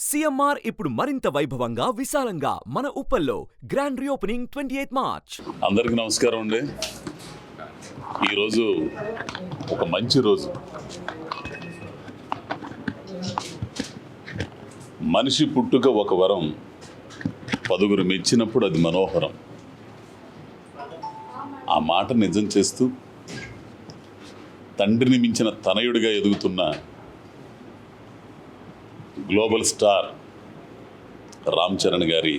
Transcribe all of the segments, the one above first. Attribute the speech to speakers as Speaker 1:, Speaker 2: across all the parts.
Speaker 1: CMR ఇప్పుడు మరింత వైభవంగా విశాలంగా మన ఉప్పల్లో గ్రాండ్ రీఓపెనింగ్ 28 మార్చ్.
Speaker 2: అందరికీ నమస్కారం అండి. ఈరోజు ఒక మంచి రోజు. మనిషి పుట్టుక ఒక వరం, పదుగురు మెచ్చినప్పుడు అది మనోహరం. ఆ మాట నిజం చేస్తూ తండ్రిని మించిన తనయుడిగా ఎదుగుతున్న గ్లోబల్ స్టార్ రామ్ చరణ్ గారి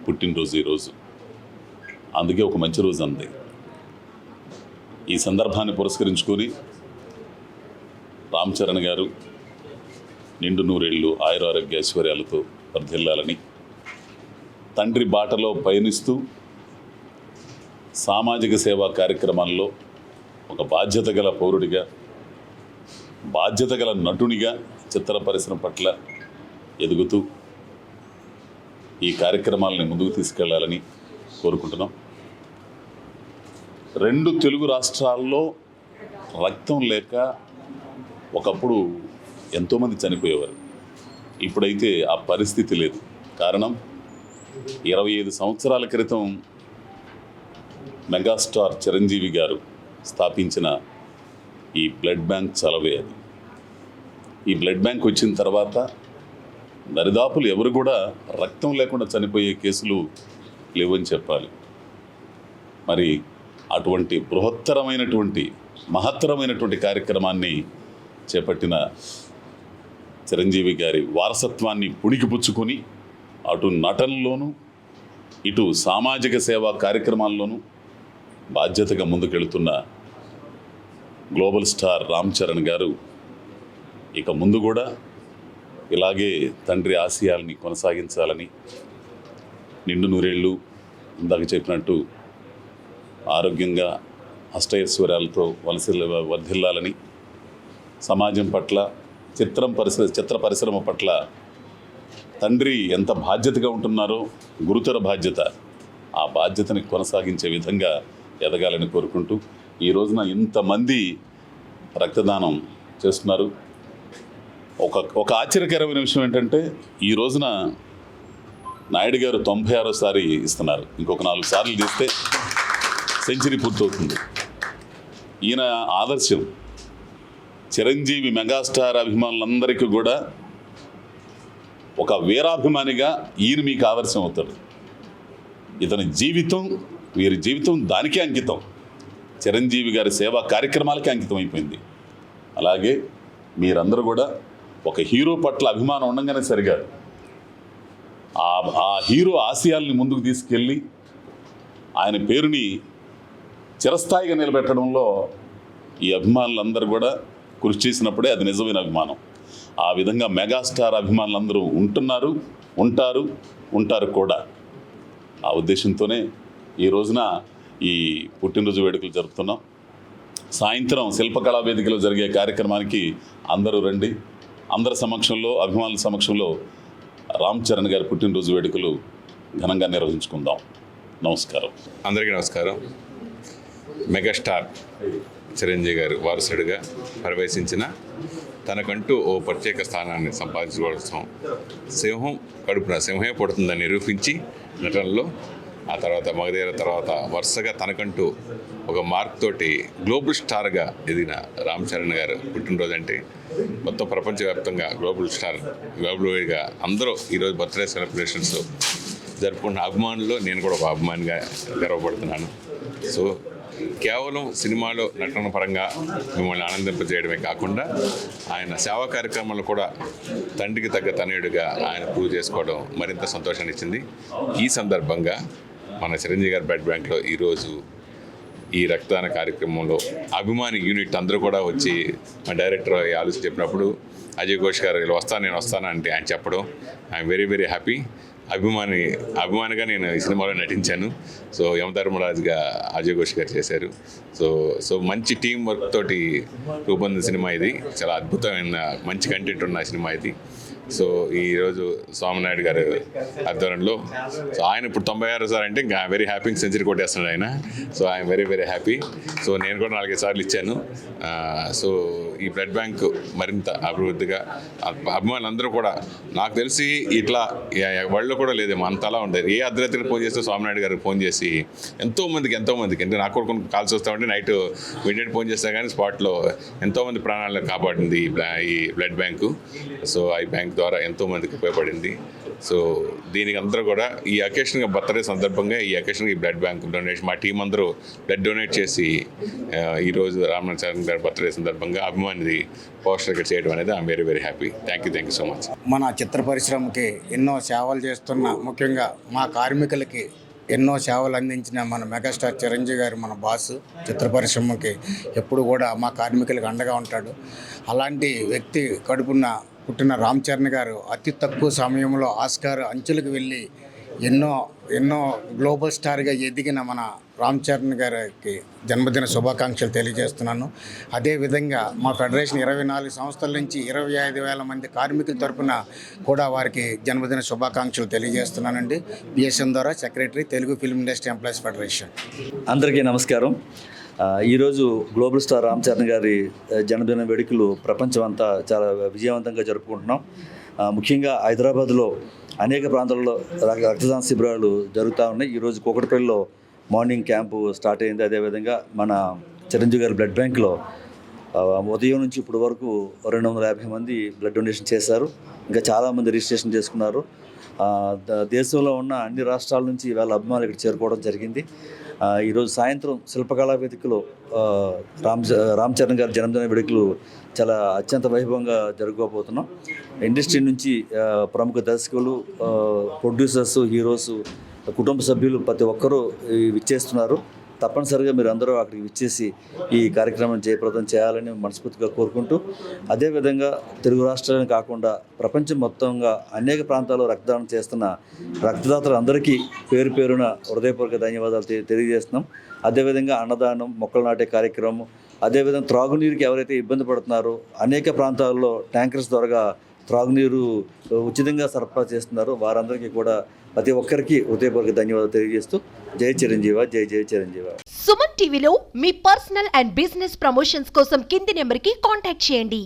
Speaker 2: పుట్టినరోజు ఈరోజు. అందుకే ఒక మంచి రోజు అంది. ఈ సందర్భాన్ని పురస్కరించుకొని రామ్ చరణ్ గారు నిండు నూరేళ్ళు ఆయురారోగ్య ఐశ్వర్యాలతో వర్ధిల్లాలని, తండ్రి బాటలో పయనిస్తూ సామాజిక సేవా కార్యక్రమాల్లో ఒక బాధ్యత గల పౌరుడిగా, బాధ్యత గల నటునిగా చిత్ర పరిశ్రమ పట్ల ఎదుగుతూ ఈ కార్యక్రమాలని ముందుకు తీసుకెళ్లాలని కోరుకుంటున్నాం. 2 తెలుగు రాష్ట్రాల్లో రక్తం లేక ఒకప్పుడు ఎంతోమంది చనిపోయేవారు. ఇప్పుడైతే ఆ పరిస్థితి లేదు. కారణం 25 సంవత్సరాల క్రితం మెగాస్టార్ చిరంజీవి గారు స్థాపించిన ఈ బ్లడ్ బ్యాంక్ చలవే అది. ఈ బ్లడ్ బ్యాంక్ వచ్చిన తర్వాత దరిదాపులు ఎవరు కూడా రక్తం లేకుండా చనిపోయే కేసులు లేవని చెప్పాలి. మరి అటువంటి బృహత్తరమైనటువంటి మహత్తరమైనటువంటి కార్యక్రమాన్ని చేపట్టిన చిరంజీవి గారి వారసత్వాన్ని పుణికిపుచ్చుకొని అటు నటనలోనూ ఇటు సామాజిక సేవా కార్యక్రమాల్లోనూ బాధ్యతగా ముందుకెళ్తున్న గ్లోబల్ స్టార్ రామ్ చరణ్ గారు ఇక ముందు కూడా ఇలాగే తండ్రి ఆశయాల్ని కొనసాగించాలని, నిండు నూరేళ్ళు ఇందాక చెప్పినట్టు ఆరోగ్యంగా అష్టైశ్వర్యాలతో వర్ధిల్లాలని, సమాజం పట్ల చిత్ర పరిశ్రమ పట్ల తండ్రి ఎంత బాధ్యతగా ఉంటున్నారో, గురుతర బాధ్యత, ఆ బాధ్యతని కొనసాగించే విధంగా ఎదగాలని కోరుకుంటూ ఈ రోజున ఇంతమంది రక్తదానం చేస్తున్నారు. ఒక ఆశ్చర్యకరమైన విషయం ఏంటంటే, ఈ రోజున నాయుడు గారు 96సారి ఇస్తున్నారు. ఇంకొక 4 సార్లు తీస్తే సెంచరీ పూర్తవుతుంది. ఈయన ఆదర్శం. చిరంజీవి మెగాస్టార్ అభిమానులందరికీ కూడా ఒక వీరాభిమానిగా ఈయన మీకు ఆదర్శం అవుతాడు. ఇతని జీవితం, వీరి జీవితం దానికే అంకితం. చిరంజీవి గారి సేవా కార్యక్రమాలకే అంకితం అయిపోయింది. అలాగే మీరందరూ కూడా ఒక హీరో పట్ల అభిమానం ఉండగానే సరిగాదు, ఆ హీరో ఆశయాల్ని ముందుకు తీసుకెళ్ళి ఆయన పేరుని చిరస్థాయిగా నిలబెట్టడంలో ఈ అభిమానులందరూ కూడా కృషి చేసినప్పుడే అది నిజమైన అభిమానం. ఆ విధంగా మెగాస్టార్ అభిమానులందరూ ఉంటారు కూడా. ఆ ఉద్దేశంతోనే ఈ రోజున ఈ పుట్టినరోజు వేడుకలు జరుపుతున్నాం. సాయంత్రం శిల్పకళా వేదికలో జరిగే కార్యక్రమానికి అందరూ రండి. అందరి సమక్షంలో, అభిమానుల సమక్షంలో రామ్ చరణ్ గారి పుట్టినరోజు వేడుకలు ఘనంగా నిర్వహించుకుందాం. నమస్కారం.
Speaker 3: అందరికీ నమస్కారం. మెగాస్టార్ చిరంజీవి గారు వారసుడిగా ప్రవేశించిన తనకంటూ ఓ ప్రత్యేక స్థానాన్ని సంపాదించుకోవడం, సింహం కడుపున సింహమే పుడుతుందని నిరూపించి నటనలో, ఆ తర్వాత మగధీర తర్వాత వరుసగా తనకంటూ ఒక మార్క్ తోటి గ్లోబల్ స్టార్గా ఎదిగిన రామ్ చరణ్ గారు పుట్టినరోజు అంటే మొత్తం ప్రపంచవ్యాప్తంగా గ్లోబల్గా అందరూ ఈరోజు బర్త్డే సెలబ్రేషన్స్ జరుపుకుంటున్న అభిమానుల్లో నేను కూడా ఒక అభిమానిగా గర్వపడుతున్నాను. సో కేవలం సినిమాలో నటన పరంగా మిమ్మల్ని ఆనందింపజేయడమే కాకుండా ఆయన సేవా కార్యక్రమాలు కూడా తండ్రికి తగ్గ తనయుడిగా ఆయన ప్రూవ్ చేసుకోవడం మరింత సంతోషాన్ని ఇచ్చింది. ఈ సందర్భంగా మన చిరంజీవి గారి బ్లడ్ బ్యాంక్లో ఈరోజు ఈ రక్తదాన కార్యక్రమంలో అభిమాని యూనిట్ అందరూ కూడా వచ్చి మా డైరెక్టర్ ఆలోచన చెప్పినప్పుడు అజయ్ ఘోష్ గారు ఇలా నేను వస్తాను అంటే ఆయన చెప్పడం ఐఎమ్ వెరీ వెరీ హ్యాపీ. అభిమానిగా నేను ఈ సినిమాలో నటించాను. సో యమధర్మరాజుగా అజయ్ ఘోష్ గారు చేశారు. సో మంచి టీం వర్క్ తోటి రూపొందిన సినిమా ఇది. చాలా అద్భుతమైన మంచి కంటెంట్ ఉన్న సినిమా ఇది. సో ఈరోజు సోమనాయుడు గారు ఆధ్వర్యంలో సో ఆయన ఇప్పుడు 96 సార్ అంటే ఇంకా వెరీ హ్యాపీ, సెంచరీ కొట్టేస్తున్నాడు ఆయన. So I'm very very happy. So నేను కూడా 4-5 సార్లు ఇచ్చాను. సో ఈ బ్లడ్ బ్యాంక్ మరింత అభివృద్ధిగా అభిమానులందరూ కూడా, నాకు తెలిసి ఇట్లా వాళ్ళు కూడా లేదేమో అంతలా ఉండేది. ఏ అర్ధరాత్రికి ఫోన్ చేస్తే సోమనాయుడు గారికి ఫోన్ చేసి ఎంతోమందికి అంటే నాకు కూడా కొన్ని కాల్స్ వస్తామంటే నైట్ మిడ్నైట్ ఫోన్ చేస్తా కానీ స్పాట్లో ఎంతోమంది ప్రాణాలను కాపాడింది ఈ బ్లడ్ బ్యాంకు. సో ఈ బ్యాంక్ ద్వారా ఎంతోమందికి ఉపయోగపడింది. సో దీనికి అందరూ కూడా ఈ అకేషన్గా బర్త్డే సందర్భంగా ఈ అకేషన్గా ఈ బ్లడ్ బ్యాంక్ డొనేషన్ మా టీం అందరూ బ్లడ్ డొనేట్ చేసి ఈరోజు రామనాథన్ గారి బర్త్డే సందర్భంగా అభిమానిది పోస్టర్గా చేయడం అనేది I'm very very happy. Thank you so much.
Speaker 4: మన చిత్ర పరిశ్రమకి ఎన్నో సేవలు చేస్తున్న, ముఖ్యంగా మా కార్మికులకి ఎన్నో సేవలు అందించిన మన మెగాస్టార్ చిరంజీవి గారు మన బాసు. చిత్ర పరిశ్రమకి ఎప్పుడు కూడా మా కార్మికులకు అండగా ఉంటాడు. అలాంటి వ్యక్తి కడుపున పుట్టిన రామ్ చరణ్ గారు అతి తక్కువ సమయంలో ఆస్కార్ అంచులకు వెళ్ళి ఎన్నో గ్లోబల్ స్టార్గా ఎదిగిన మన రామ్ చరణ్ గారికి జన్మదిన శుభాకాంక్షలు తెలియజేస్తున్నాను. అదేవిధంగా మా ఫెడరేషన్ 24 సంవత్సరాల నుంచి 25,000 మంది కార్మికుల తరపున కూడా వారికి జన్మదిన శుభాకాంక్షలు తెలియజేస్తున్నానండి. బిఎస్ఎన్ ద్వారా secretary, Telugu film industry employees federation.
Speaker 5: అందరికీ నమస్కారం. ఈరోజు గ్లోబల్ స్టార్ రామ్ చరణ్ గారి జన్మదిన వేడుకలు ప్రపంచం అంతా చాలా విజయవంతంగా జరుపుకుంటున్నాం. ముఖ్యంగా హైదరాబాద్లో అనేక ప్రాంతాల్లో రక్తదాన శిబిరాలు జరుగుతూ ఉన్నాయి. ఈరోజు కూకట్పల్లిలో మార్నింగ్ క్యాంపు స్టార్ట్ అయింది. అదేవిధంగా మన చిరంజీవి గారి బ్లడ్ బ్యాంక్లో ఉదయం నుంచి ఇప్పటి వరకు 250 మంది బ్లడ్ డొనేషన్ చేశారు. ఇంకా చాలామంది రిజిస్ట్రేషన్ చేసుకున్నారు. దేశంలో ఉన్న అన్ని రాష్ట్రాల నుంచి ఇవాళ అభిమానులు ఇక్కడ చేరుకోవడం జరిగింది. ఈరోజు సాయంత్రం శిల్పకళా వేదికలో రామ్ చరణ్ గారి జన్మదిన వేడుకలు చాలా అత్యంత వైభవంగా జరుపుకోబోతున్నాం. ఇండస్ట్రీ నుంచి ప్రముఖ దర్శకులు, ప్రొడ్యూసర్స్, హీరోస్, కుటుంబ సభ్యులు ప్రతి ఒక్కరూ విచ్చేస్తున్నారు. తప్పనిసరిగా మీరు అందరూ అక్కడికి విచ్చేసి ఈ కార్యక్రమం జయప్రదం చేయాలని మనస్ఫూర్తిగా కోరుకుంటూ, అదేవిధంగా తెలుగు రాష్ట్రాలను కాకుండా ప్రపంచం మొత్తంగా అనేక ప్రాంతాల్లో రక్తదానం చేస్తున్న రక్తదాతలు అందరికీ పేరు పేరున హృదయపూర్వక ధన్యవాదాలు తెలియజేస్తున్నాం. అదేవిధంగా అన్నదానం, మొక్కలు నాటే కార్యక్రమం, అదేవిధంగా త్రాగునీరుకి ఎవరైతే ఇబ్బంది పడుతున్నారో అనేక ప్రాంతాల్లో ట్యాంకర్స్ ద్వారా త్రాగునీరు ఉచితంగా సరఫరా చేస్తున్నారు. వారందరికీ కూడా ప్రతి ఒక్కరికి హృదయపూర్వక ధన్యవాదాలు తెలియజేస్తూ జై చిరంజీవ, జై జై చిరంజీవ.
Speaker 6: సుమన్ టీవీలో మీ పర్సనల్ అండ్ బిజినెస్ ప్రమోషన్స్ కోసం కింది నెంబర్కి కాంటాక్ట్ చేయండి.